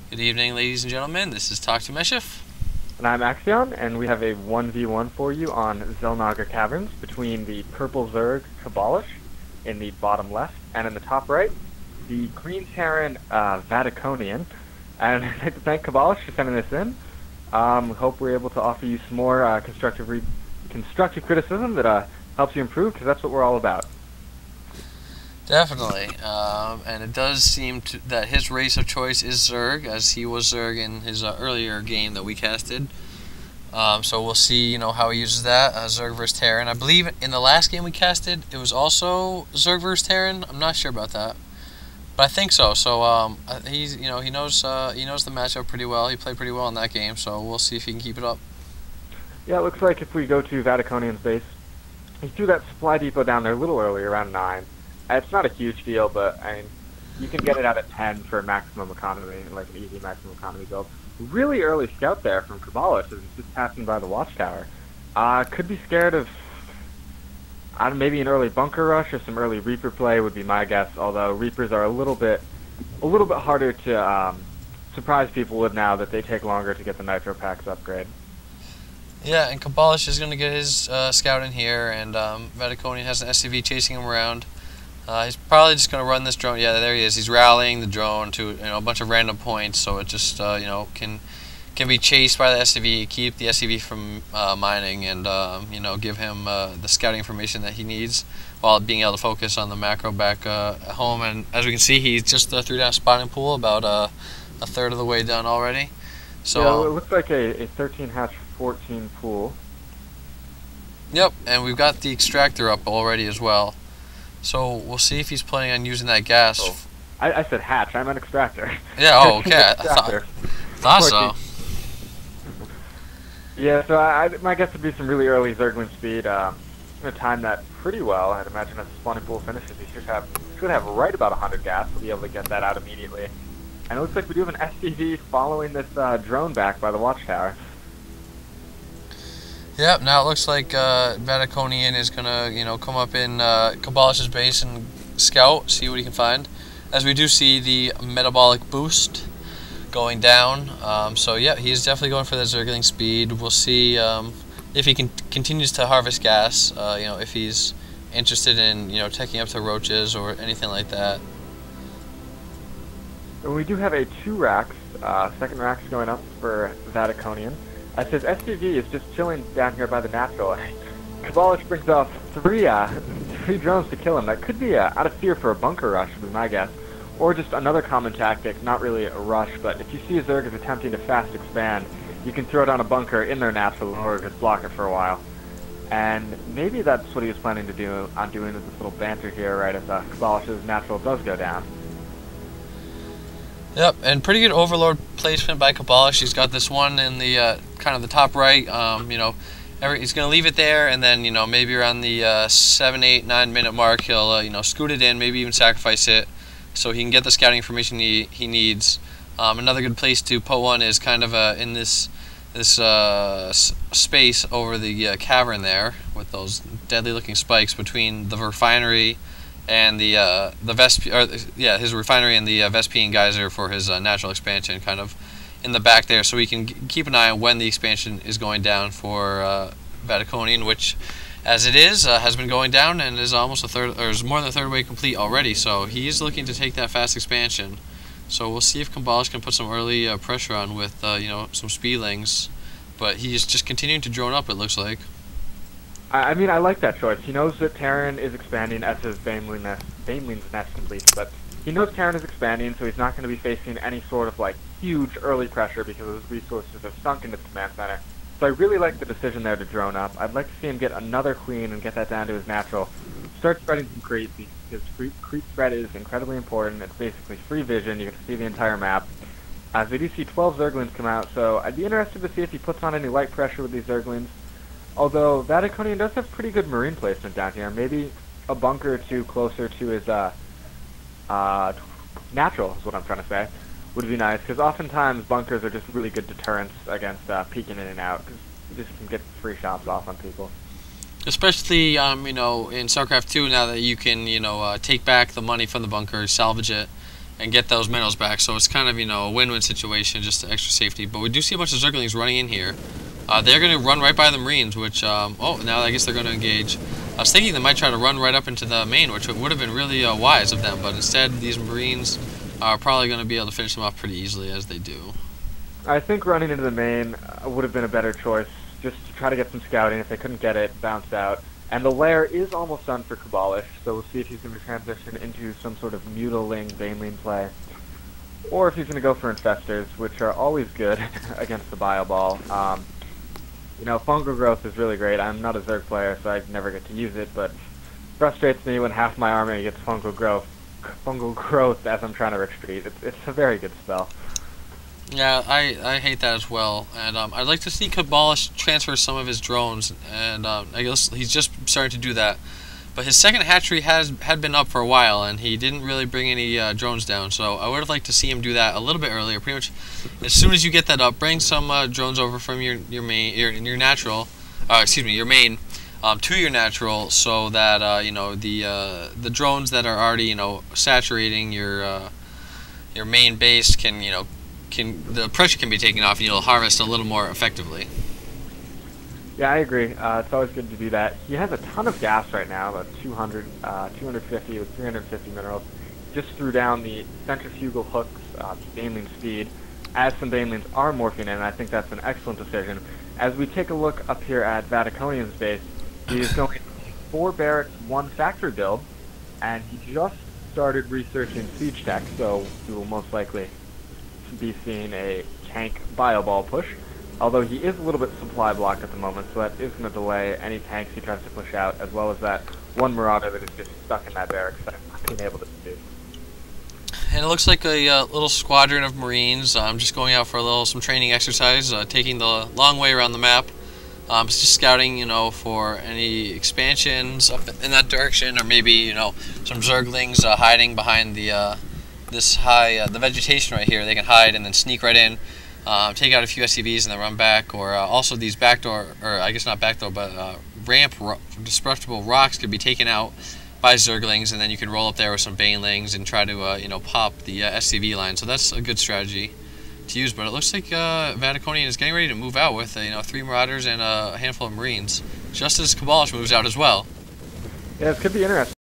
Good evening, ladies and gentlemen. This is Talk to Meshif. And I'm Axion, and we have a 1v1 for you on Zelnaga Caverns between the purple Zerg Cabolish in the bottom left, and in the top right, the green Terran Vaticonian. And I'd like to thank Cabolish for sending this in. Hope we're able to offer you some more constructive criticism that helps you improve, because that's what we're all about. Definitely. And it does seem that his race of choice is Zerg, as he was Zerg in his earlier game that we casted. So we'll see, how he uses that, Zerg versus Terran. I believe in the last game we casted, it was also Zerg versus Terran. I'm not sure about that, but I think so. So he's, he knows the matchup pretty well. He played pretty well in that game, so we'll see if he can keep it up. Yeah, it looks like if we go to Vaticonian's base, he threw that supply depot down there a little early, around 9. It's not a huge deal, but I mean, you can get it out at 10 for maximum economy, like an easy maximum economy build. Really early scout there from Cabolish, as just passing by the watchtower. Could be scared of, maybe an early bunker rush or some early Reaper play would be my guess. Although Reapers are a little bit harder to surprise people with now that they take longer to get the Nitro packs upgrade. Yeah, and Cabolish is going to get his scout in here, and Vaticonian has an SCV chasing him around. He's probably just going to run this drone. Yeah, there he is. He's rallying the drone to a bunch of random points, so it just can be chased by the SCV, keep the SCV from mining, and give him the scouting information that he needs while being able to focus on the macro back at home. And as we can see, he just threw down a spawning pool about a third of the way done already. So yeah, it looks like a 13 hatch 14 pool. Yep, and we've got the extractor up already as well. So we'll see if he's planning on using that gas. Oh, I said hatch. I meant extractor. Yeah. Oh, okay. I thought so. Yeah. So my guess would be some really early Zergling speed. Going to time that pretty well. I'd imagine as the spawning pool finishes, he should have right about 100 gas. We'll be able to get that out immediately. And it looks like we do have an SCV following this drone back by the watchtower. Yep, now it looks like Vaticonian is going to, come up in Cabolish's base and scout, see what he can find. As we do see the metabolic boost going down. So, yeah, he's definitely going for the Zergling speed. We'll see if he continues to harvest gas, if he's interested in, taking up to roaches or anything like that. And we do have a 2 racks, second rack's going up for Vaticonian. His SCV is just chilling down here by the natural. Cabolish brings off three drones to kill him. That could be out of fear for a bunker rush, would be my guess. Or just another common tactic, not really a rush, but if you see a Zerg is attempting to fast expand, you can throw down a bunker in their natural in order to block it for a while. And maybe that's what he was planning to do on doing with this little banter here, right, as Cabolish's natural does go down. Yep, and pretty good overlord placement by Cabolish. He's got this one in the kind of the top right. He's going to leave it there, and then maybe around the 7, 8, 9 minute mark, he'll scoot it in, maybe even sacrifice it, so he can get the scouting information he needs. Another good place to put one is kind of in this space over the cavern there, with those deadly looking spikes between the refinery and the his refinery and the Vespine geyser for his natural expansion, kind of in the back there, so we can keep an eye on when the expansion is going down for Vaticonian, which, as it is, has been going down and is almost a third, or is more than a third way complete already. So he is looking to take that fast expansion. So we'll see if Cabolish can put some early pressure on with some speedlings, but he is just continuing to drone up, it looks like. I mean, I like that choice. He knows that Terran is expanding as his Baneling's nest completes, but he knows Terran is expanding, so he's not going to be facing any sort of, huge early pressure because his resources have sunk into the command center. So I really like the decision there to drone up. I'd like to see him get another queen and get that down to his natural. Start spreading some creep, because creep spread is incredibly important. It's basically free vision. You get to see the entire map. As we do see 12 Zerglings come out, so I'd be interested to see if he puts on any light pressure with these Zerglings. Although Vaticonian does have pretty good marine placement down here. Maybe a bunker or two closer to his natural is what I'm trying to say. Would be nice, because oftentimes bunkers are just really good deterrents against peeking in and out, because you just can get free shots off on people. Especially, in StarCraft 2, now that you can, take back the money from the bunker, salvage it, and get those minnows back. So it's kind of, a win-win situation, just extra safety. But we do see a bunch of Zerglings running in here. They're going to run right by the Marines, which, oh, now I guess they're going to engage. I was thinking they might try to run right up into the main, which would have been really wise of them, but instead these Marines are probably going to be able to finish them off pretty easily, as they do. I think running into the main would have been a better choice, just to try to get some scouting. If they couldn't get it, bounce out. And the lair is almost done for Cabolish, so we'll see if he's going to transition into some sort of mutiling Baneling play, or if he's going to go for Infestors, which are always good against the Bio Ball. Fungal Growth is really great. I'm not a Zerg player, so I never get to use it, but it frustrates me when half my army gets Fungal Growth as I'm trying to retreat. It's a very good spell. Yeah, I hate that as well, and I'd like to see Cabolish transfer some of his drones, and I guess he's just starting to do that. But his second hatchery had been up for a while, and he didn't really bring any drones down, so I would have liked to see him do that a little bit earlier. Pretty much, as soon as you get that up, bring some drones over from your main, your natural, your main, to your natural, so that the drones that are already saturating your main base the pressure can be taken off, and you'll harvest a little more effectively. Yeah, I agree. It's always good to do that. He has a ton of gas right now, about 250 with 350 minerals. Just threw down the centrifugal hooks, Baneling speed, as some Banelings are morphing in, and I think that's an excellent decision. As we take a look up here at Vaticonian's base, he is going 4 barracks, 1 factory build, and he just started researching siege tech, so we will most likely be seeing a tank bio ball push, although he is a little bit supply blocked at the moment, so that is going to delay any tanks he tries to push out, as well as that one Marauder that is just stuck in that barracks that I'm not being able to do. And it looks like a little squadron of Marines just going out for some training exercise, taking the long way around the map. It's just scouting, for any expansions up in that direction, or maybe, some Zerglings hiding behind the the vegetation right here. They can hide and then sneak right in, take out a few SCVs and then run back, or also these backdoor, or I guess not backdoor, but ramp destructible rocks could be taken out by Zerglings, and then you can roll up there with some Banelings and try to pop the SCV line. So that's a good strategy to use. But it looks like Vaticonian is getting ready to move out with 3 Marauders and a handful of Marines, just as Cabolish moves out as well. Yeah, this could be interesting.